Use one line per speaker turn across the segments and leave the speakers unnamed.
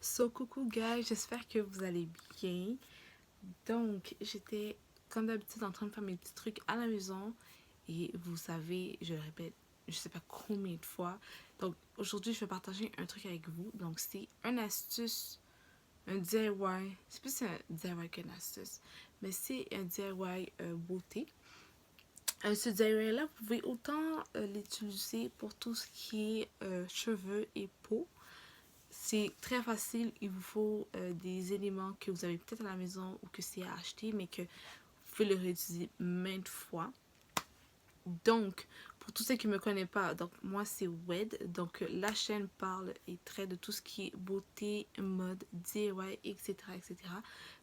So, coucou guys, j'espère que vous allez bien. Donc, j'étais comme d'habitude en train de faire mes petits trucs à la maison. Et vous savez, je le répète, je sais pas combien de fois. Donc, aujourd'hui, je vais partager un truc avec vous. Donc, c'est une astuce, un DIY. C'est plus un DIY qu'une astuce. Mais c'est un DIY beauté. Ce DIY-là, vous pouvez autant l'utiliser pour tout ce qui est cheveux et peau. C'est très facile, il vous faut des éléments que vous avez peut-être à la maison ou que c'est à acheter, mais que vous pouvez le réutiliser maintes fois. Donc, pour tous ceux qui ne me connaissent pas, donc moi c'est Wed, donc la chaîne parle et traite de tout ce qui est beauté, mode, DIY, etc., etc.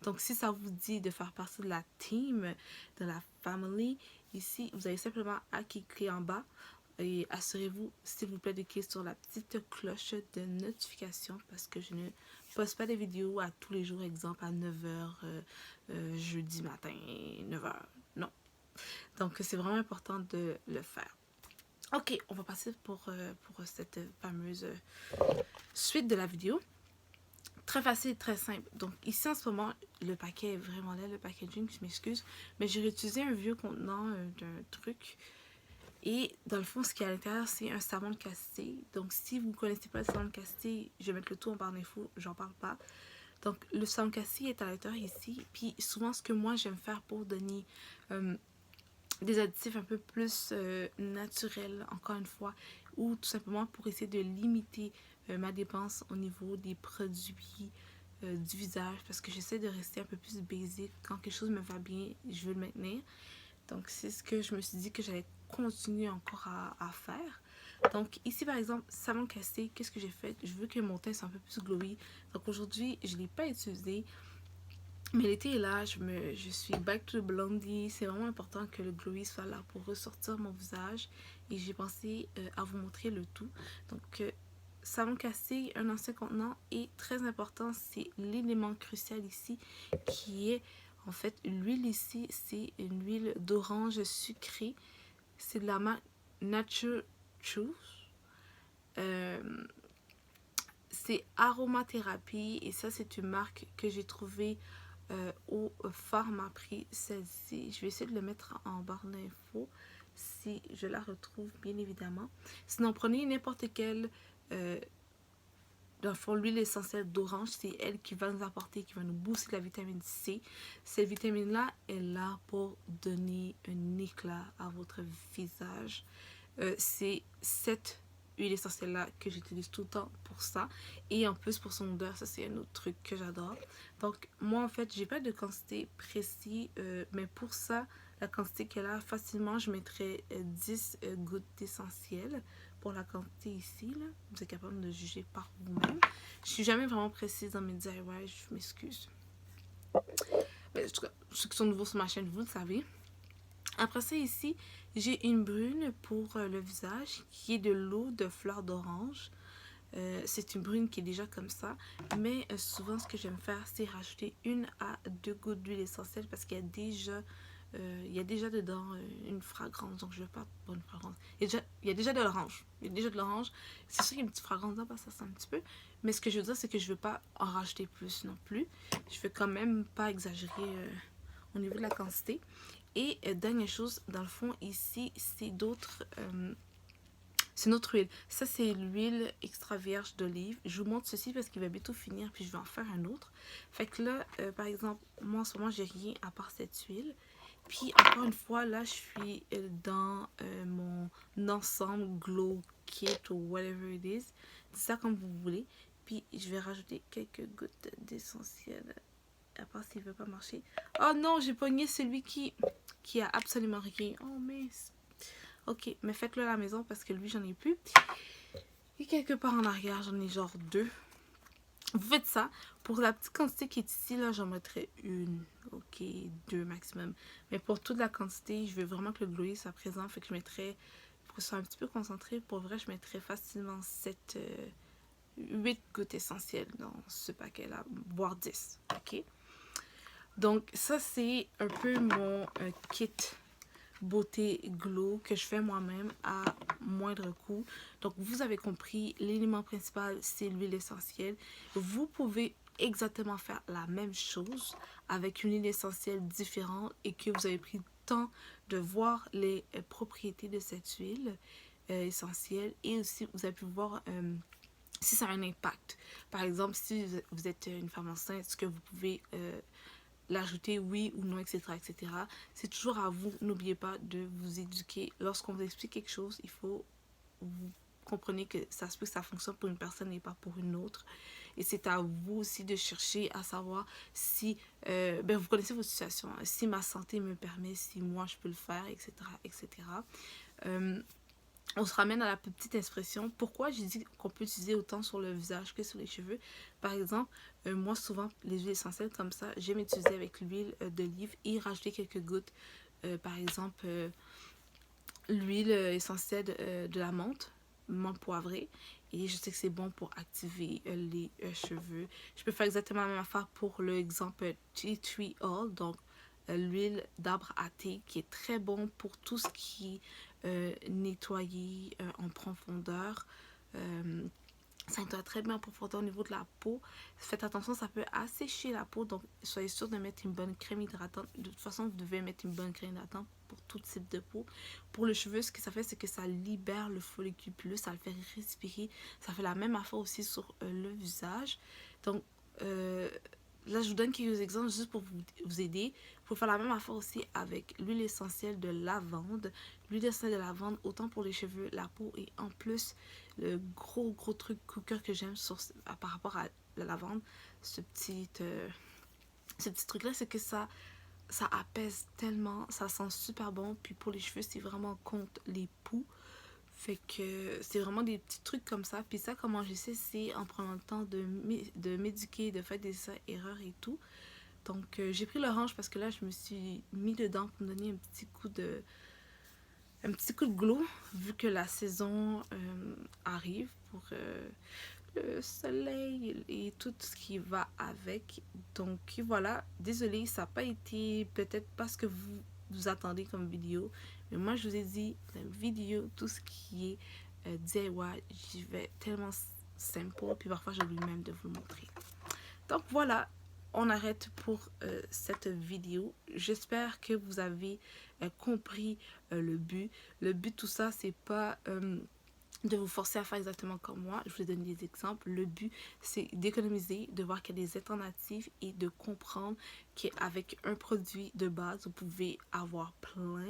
Donc, si ça vous dit de faire partie de la team, de la family, ici, vous avez simplement à cliquer en bas. Et assurez-vous, s'il vous plaît, de cliquer sur la petite cloche de notification parce que je ne poste pas des vidéos à tous les jours, exemple à 9h, jeudi matin, 9h. Non. Donc, c'est vraiment important de le faire. Ok, on va passer pour cette fameuse suite de la vidéo. Très facile, très simple. Donc, ici en ce moment, le paquet est vraiment là, le packaging, je m'excuse. Mais j'ai réutilisé un vieux contenant d'un truc. Et dans le fond, ce qu'il y a à l'intérieur, c'est un savon de castille. Donc, si vous ne connaissez pas le savon de castille, je vais mettre le tout en barre d'infos, j'en parle pas. Donc, le savon de castille est à l'intérieur ici. Puis, souvent, ce que moi, j'aime faire pour donner des additifs un peu plus naturels, encore une fois, ou tout simplement pour essayer de limiter ma dépense au niveau des produits du visage, parce que j'essaie de rester un peu plus basique. Quand quelque chose me va bien, je veux le maintenir. Donc, c'est ce que je me suis dit que j'allais continuer encore à faire. Donc, ici, par exemple, savon cassé, qu'est-ce que j'ai fait? Je veux que mon teint soit un peu plus glowy. Donc, aujourd'hui, je ne l'ai pas utilisé. Mais l'été est là, je suis back to the blondie. C'est vraiment important que le glowy soit là pour ressortir mon visage. Et j'ai pensé à vous montrer le tout. Donc, savon cassé, un ancien contenant. Et très important, c'est l'élément crucial ici qui est en fait l'huile ici. C'est une huile d'orange sucrée. C'est de la marque Nature Truth. C'est aromathérapie et ça c'est une marque que j'ai trouvée au Pharmaprix, celle-ci. Je vais essayer de le mettre en barre d'infos si je la retrouve bien évidemment. Sinon prenez n'importe quelle dans le fond, l'huile essentielle d'orange, c'est elle qui va nous apporter, qui va nous booster la vitamine C. Cette vitamine-là est là pour donner un éclat à votre visage. C'est cette huile essentielle-là que j'utilise tout le temps pour ça. Et en plus, pour son odeur, ça c'est un autre truc que j'adore. Donc, moi, en fait, j'ai pas de quantité précise, mais pour ça, la quantité qu'elle a, facilement, je mettrais 10 gouttes d'essentiel pour la quantité ici. Là. Vous êtes capable de juger par vous-même. Je suis jamais vraiment précise dans mes DIY, je m'excuse. Mais en tout cas, ceux qui sont nouveaux sur ma chaîne, vous le savez. Après ça, ici, j'ai une brune pour le visage qui est de l'eau de fleur d'orange. C'est une brune qui est déjà comme ça. Mais souvent, ce que j'aime faire, c'est rajouter 1 à 2 gouttes d'huile essentielle parce qu'il y a déjà dedans une fragrance. Donc, je ne veux pas pour une fragrance. Il y a déjà de l'orange. Il y a déjà de l'orange. C'est sûr qu'il y a une petite fragrance dedans parce que ça sent un petit peu. Mais ce que je veux dire, c'est que je ne veux pas en rajouter plus non plus. Je ne veux quand même pas exagérer au niveau de la quantité. Et dernière chose, dans le fond, ici, c'est c'est notre huile. Ça, c'est l'huile extra vierge d'olive. Je vous montre ceci parce qu'il va bientôt finir, puis je vais en faire un autre. Fait que là, par exemple, moi en ce moment, j'ai rien à part cette huile. Puis encore une fois, là, je suis dans mon ensemble Glow Kit ou whatever it is. C'est ça comme vous voulez. Puis je vais rajouter quelques gouttes d'essentiel. À part s'il veut pas marcher. Oh non, j'ai pogné celui qui a absolument rien. Oh mince. Ok, mais faites-le à la maison parce que lui, j'en ai plus. Et quelque part en arrière, j'en ai genre 2. Vous faites ça. Pour la petite quantité qui est ici, là, j'en mettrai 1. Ok, 2 maximum. Mais pour toute la quantité, je veux vraiment que le glowy soit présent. Fait que je mettrai, pour que ce soit un petit peu concentré, pour vrai, je mettrai facilement 8 gouttes essentielles dans ce paquet-là, voire 10. Ok? Donc, ça, c'est un peu mon kit beauté glow que je fais moi-même à moindre coût. Donc vous avez compris, l'élément principal c'est l'huile essentielle. Vous pouvez exactement faire la même chose avec une huile essentielle différente et que vous avez pris le temps de voir les propriétés de cette huile essentielle, et aussi vous avez pu voir si ça a un impact. Par exemple, si vous êtes une femme enceinte, est-ce que vous pouvez l'ajouter oui ou non, etc. etc. C'est toujours à vous. N'oubliez pas de vous éduquer. Lorsqu'on vous explique quelque chose, il faut vous comprenez que ça se peut que ça fonctionne pour une personne et pas pour une autre. Et c'est à vous aussi de chercher à savoir si vous connaissez votre situation, hein, si ma santé me permet, si moi je peux le faire, etc. etc. On se ramène à la petite expression. Pourquoi j'ai dit qu'on peut utiliser autant sur le visage que sur les cheveux? Par exemple, moi souvent les huiles essentielles comme ça, j'aime utiliser avec l'huile d'olive et rajouter quelques gouttes. Par exemple, l'huile essentielle de la menthe poivrée. Et je sais que c'est bon pour activer les cheveux. Je peux faire exactement la même affaire pour l'exemple Tea Tree Oil, donc l'huile d'arbre à thé qui est très bon pour tout ce qui est nettoyer en profondeur. Ça nettoie très bien en profondeur au niveau de la peau. Faites attention, ça peut assécher la peau, donc soyez sûr de mettre une bonne crème hydratante. De toute façon, vous devez mettre une bonne crème hydratante pour tout type de peau. Pour le cheveu, ce que ça fait, c'est que ça libère le follicule pileux, ça le fait respirer. Ça fait la même affaire aussi sur le visage. Donc, là, je vous donne quelques exemples juste pour vous aider. Vous pouvez faire la même affaire aussi avec l'huile essentielle de lavande. L'huile essentielle de lavande, autant pour les cheveux, la peau, et en plus, le gros truc cooker que j'aime par rapport à la lavande, ce petit truc là, c'est que ça apaise tellement, ça sent super bon. Puis pour les cheveux, c'est vraiment contre les poux. Fait que c'est vraiment des petits trucs comme ça. Puis ça, comment je sais, c'est en prenant le temps de m'éduquer, de faire des erreurs et tout. Donc j'ai pris l'orange parce que là, je me suis mis dedans pour me donner un petit coup de glow, vu que la saison arrive pour le soleil et tout ce qui va avec. Donc voilà, désolée, ça n'a pas été peut-être pas ce que vous attendez comme vidéo, mais moi je vous ai dit, la vidéo, tout ce qui est DIY, j'y vais tellement simple, puis parfois j'ai oublié même de vous le montrer. Donc voilà, on arrête pour cette vidéo. J'espère que vous avez compris le but. Le but de tout ça, c'est pas de vous forcer à faire exactement comme moi. Je vous ai donné des exemples. Le but, c'est d'économiser, de voir qu'il y a des alternatives et de comprendre qu'avec un produit de base, vous pouvez avoir plein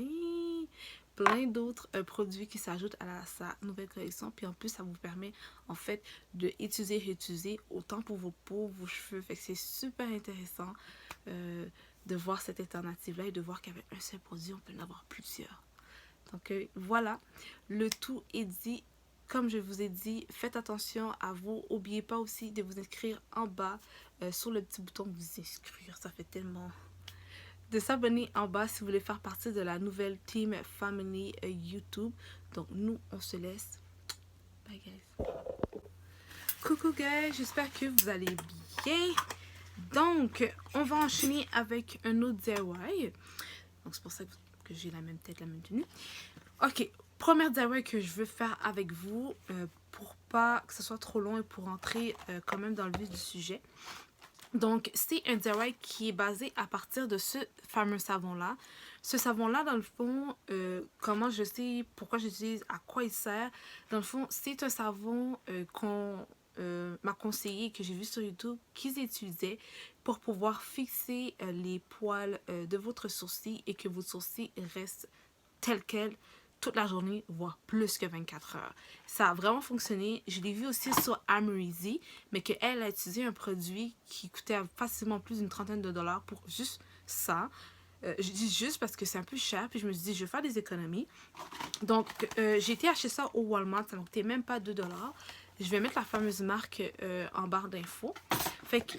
d'autres produits qui s'ajoutent à sa nouvelle collection. Puis en plus, ça vous permet en fait de utiliser et réutiliser autant pour vos peaux, vos cheveux. Fait que c'est super intéressant de voir cette alternative-là et de voir qu'avec un seul produit, on peut en avoir plusieurs. Donc voilà, le tout est dit. Comme je vous ai dit, faites attention à vous. N'oubliez pas aussi de vous inscrire en bas sur le petit bouton vous inscrire. Ça fait tellement... De s'abonner en bas si vous voulez faire partie de la nouvelle Team Family YouTube. Donc nous, on se laisse. Bye guys. Coucou guys, j'espère que vous allez bien. Donc, on va enchaîner avec un autre DIY. Donc c'est pour ça que j'ai la même tête, la même tenue. Ok, première DIY que je veux faire avec vous pour pas que ce soit trop long et pour entrer quand même dans le vif du sujet. Donc, c'est un DIY qui est basé à partir de ce fameux savon-là. Ce savon-là, dans le fond, comment je sais, pourquoi j'utilise, à quoi il sert. Dans le fond, c'est un savon qu'on m'a conseillé, que j'ai vu sur YouTube, qu'ils utilisaient pour pouvoir fixer les poils de votre sourcil et que votre sourcil reste tel quel toute la journée, voire plus que 24 heures. Ça a vraiment fonctionné. Je l'ai vu aussi sur Amrezy, mais qu'elle a utilisé un produit qui coûtait facilement plus d'une trentaine de dollars pour juste ça. Je dis juste parce que c'est un peu cher, puis je me suis dit, je vais faire des économies. Donc, j'ai été acheter ça au Walmart, ça ne coûtait même pas 2 dollars. Je vais mettre la fameuse marque en barre d'infos. Fait que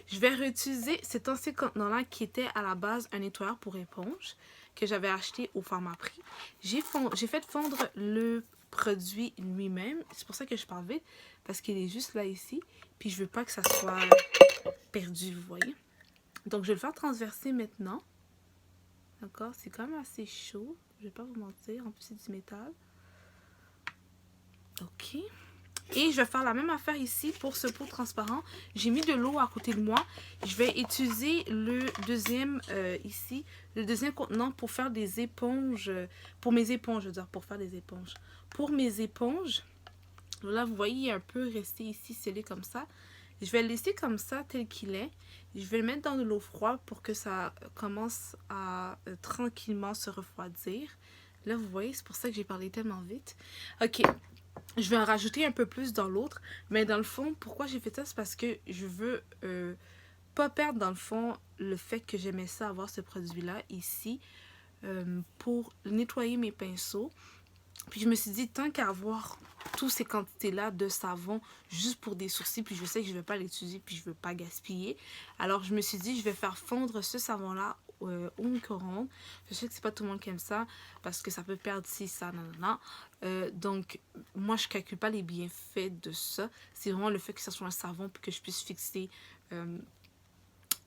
je vais réutiliser cet ancien contenant-là qui était à la base un nettoyeur pour éponge que j'avais acheté au Pharmaprix. J'ai fait fondre le produit lui-même. C'est pour ça que je parle vite, parce qu'il est juste là ici. Puis je veux pas que ça soit perdu, vous voyez. Donc je vais le faire transverser maintenant. D'accord? C'est quand même assez chaud. Je vais pas vous mentir. En plus, c'est du métal. Ok. Et je vais faire la même affaire ici pour ce pot transparent. J'ai mis de l'eau à côté de moi. Je vais utiliser le deuxième ici, le deuxième contenant pour faire des éponges. Pour mes éponges, je veux dire, pour faire des éponges. Pour mes éponges, là, vous voyez, il est un peu resté ici, scellé comme ça. Je vais le laisser comme ça, tel qu'il est. Je vais le mettre dans de l'eau froide pour que ça commence à tranquillement se refroidir. Là, vous voyez, c'est pour ça que j'ai parlé tellement vite. Ok, je vais en rajouter un peu plus dans l'autre. Mais dans le fond, pourquoi j'ai fait ça? C'est parce que je veux pas perdre, dans le fond, le fait que j'aimais ça, avoir ce produit-là ici pour nettoyer mes pinceaux. Puis je me suis dit, tant qu'à avoir toutes ces quantités-là de savon juste pour des sourcils, puis je sais que je ne vais pas l'utiliser, puis je ne veux pas gaspiller. Alors je me suis dit, je vais faire fondre ce savon-là au micro-ondes. Je sais que c'est pas tout le monde qui aime ça, parce que ça peut perdre ci, ça, nanana. Donc, moi, je calcule pas les bienfaits de ça. C'est vraiment le fait que ça soit un savon, puis que je puisse fixer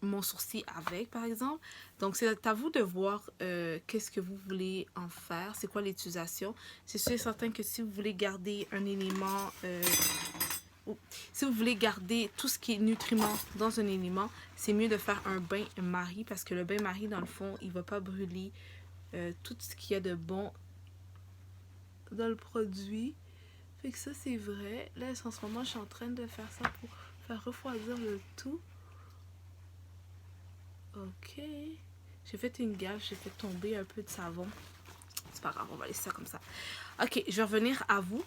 mon sourcil avec, par exemple. Donc, c'est à vous de voir qu'est-ce que vous voulez en faire, c'est quoi l'utilisation. C'est sûr et certain que si vous voulez garder un élément, si vous voulez garder tout ce qui est nutriments dans un élément, c'est mieux de faire un bain-marie parce que le bain-marie, dans le fond, il ne va pas brûler tout ce qu'il y a de bon dans le produit. Fait que ça, c'est vrai. Là, en ce moment, je suis en train de faire ça pour faire refroidir le tout. Ok. J'ai fait une gaffe, j'ai fait tomber un peu de savon. C'est pas grave, on va laisser ça comme ça. Ok, je vais revenir à vous.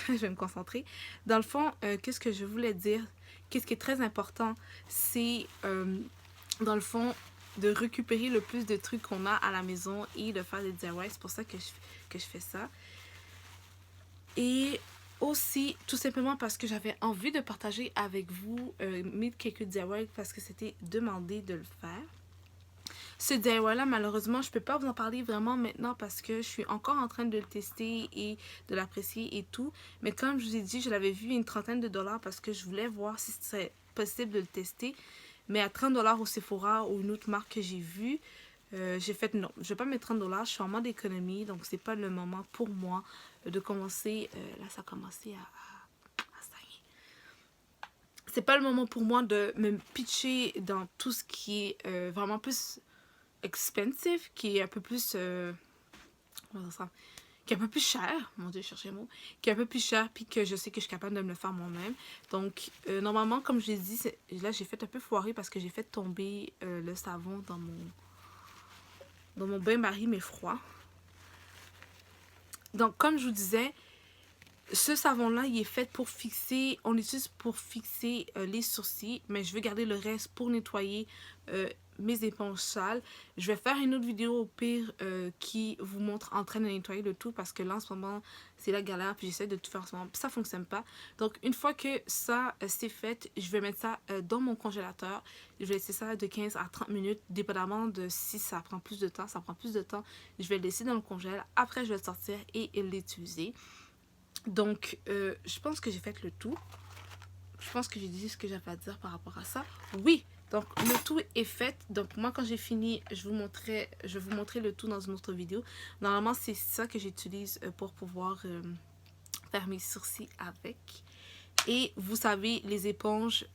Je vais me concentrer. Dans le fond, qu'est-ce que je voulais dire? Qu'est-ce qui est très important? C'est, dans le fond, de récupérer le plus de trucs qu'on a à la maison et de faire des DIY. C'est pour ça que je fais ça. Et aussi, tout simplement parce que j'avais envie de partager avec vous mes quelques DIY parce que c'était demandé de le faire. Ce DIY-là, malheureusement, je ne peux pas vous en parler vraiment maintenant parce que je suis encore en train de le tester et de l'apprécier et tout. Mais comme je vous ai dit, je l'avais vu une trentaine de dollars parce que je voulais voir si c'était possible de le tester. Mais à 30 dollars au Sephora ou une autre marque que j'ai vue, j'ai fait non, je ne vais pas mettre 30 dollars, je suis en mode économie, donc c'est pas le moment pour moi de commencer. Là, ça a commencé à saigner. C'est pas le moment pour moi de me pitcher dans tout ce qui est vraiment plus expensive, qui est un peu plus qui est un peu plus cher, mon dieu, je cherchais un mot, qui est un peu plus cher, puis que je sais que je suis capable de me le faire moi-même. Donc, normalement, comme je l'ai dit, là, j'ai fait un peu foirer parce que j'ai fait tomber le savon dans mon bain-marie, mais froid. Donc, comme je vous disais, ce savon-là, il est fait pour fixer, on l'utilise pour fixer les sourcils, mais je veux garder le reste pour nettoyer mes éponges sales. Je vais faire une autre vidéo au pire qui vous montre en train de nettoyer le tout parce que là en ce moment c'est la galère puis j'essaie de tout faire en ce moment puis ça fonctionne pas. Donc une fois que ça c'est fait, je vais mettre ça dans mon congélateur. Je vais laisser ça de 15 à 30 minutes dépendamment de si ça prend plus de temps. Ça prend plus de temps, je vais le laisser dans le congèle. Après je vais le sortir et l'utiliser. Donc je pense que j'ai fait le tout. Je pense que j'ai dit ce que j'avais à dire par rapport à ça. Oui, donc le tout est fait. Donc moi quand j'ai fini, je vais vous montrer le tout dans une autre vidéo. Normalement c'est ça que j'utilise pour pouvoir faire mes sourcils avec. Et vous savez les éponges,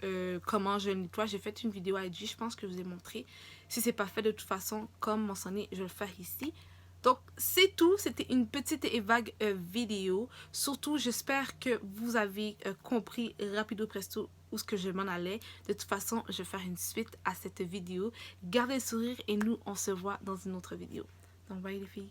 comment je nettoie. J'ai fait une vidéo IG, je pense que je vous ai montré. Si c'est pas fait de toute façon, comme mentionné, je vais le faire ici. Donc, c'est tout. C'était une petite et vague vidéo. Surtout, j'espère que vous avez compris rapido presto où ce que je m'en allais. De toute façon, je vais faire une suite à cette vidéo. Gardez le sourire et nous, on se voit dans une autre vidéo. Donc, bye les filles.